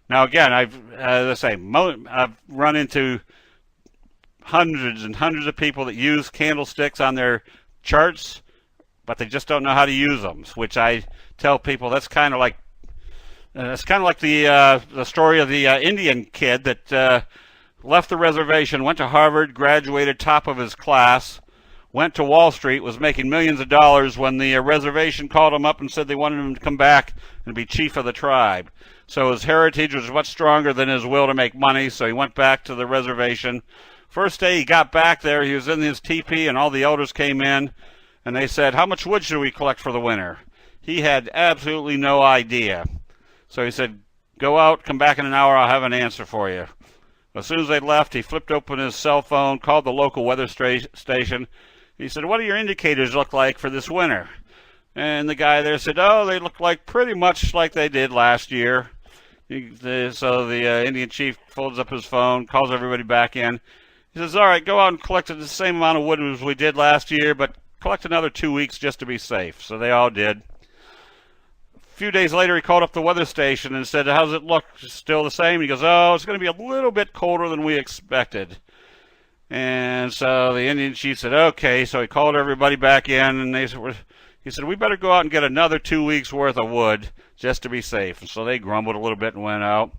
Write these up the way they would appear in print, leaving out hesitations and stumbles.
Now again, I've run into hundreds and hundreds of people that use candlesticks on their charts, but they just don't know how to use them. Which I tell people that's kind of like the story of the Indian kid that left the reservation, went to Harvard, graduated top of his class, went to Wall Street, was making millions of dollars when the reservation called him up and said they wanted him to come back and be chief of the tribe. So his heritage was much stronger than his will to make money, so he went back to the reservation. First day he got back there, he was in his teepee, and all the elders came in, and they said, "How much wood should we collect for the winter?" He had absolutely no idea. So he said, "Go out, come back in an hour, I'll have an answer for you." As soon as they left, he flipped open his cell phone, called the local weather station. He said, "What do your indicators look like for this winter?" And the guy there said, "Oh, they look like pretty much like they did last year." So the Indian chief folds up his phone, calls everybody back in. He says, "All right, go out and collect the same amount of wood as we did last year, but collect another 2 weeks just to be safe." So they all did. A few days later, he called up the weather station and said, "How's it look? Still the same?" He goes, "Oh, it's going to be a little bit colder than we expected." And so the Indian chief said, "Okay." So he called everybody back in, and he said, "We better go out and get another 2 weeks worth of wood just to be safe." And so they grumbled a little bit and went out,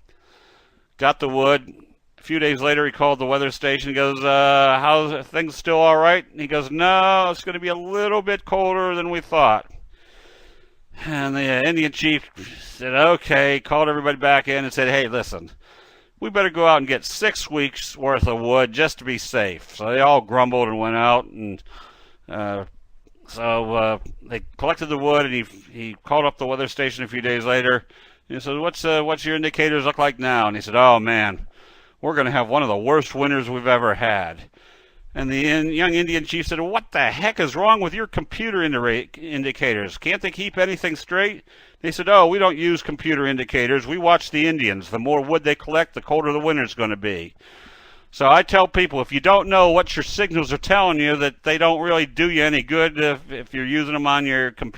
got the wood. A few days later, he called the weather station. He goes, "How's things still all right?" And he goes, "No, it's going to be a little bit colder than we thought." And the Indian chief said, "Okay," called everybody back in and said, "Hey, listen, we better go out and get 6 weeks worth of wood just to be safe." So they all grumbled and went out, and so they collected the wood, and he called up the weather station a few days later. And he said, "What's your indicators look like now?" And he said, "Oh man, we're going to have one of the worst winters we've ever had." And the young Indian chief said, "What the heck is wrong with your computer indicators? Can't they keep anything straight?" They said, "Oh, we don't use computer indicators. We watch the Indians. The more wood they collect, the colder the winter's going to be." So I tell people, if you don't know what your signals are telling you, that they don't really do you any good if you're using them on your computer.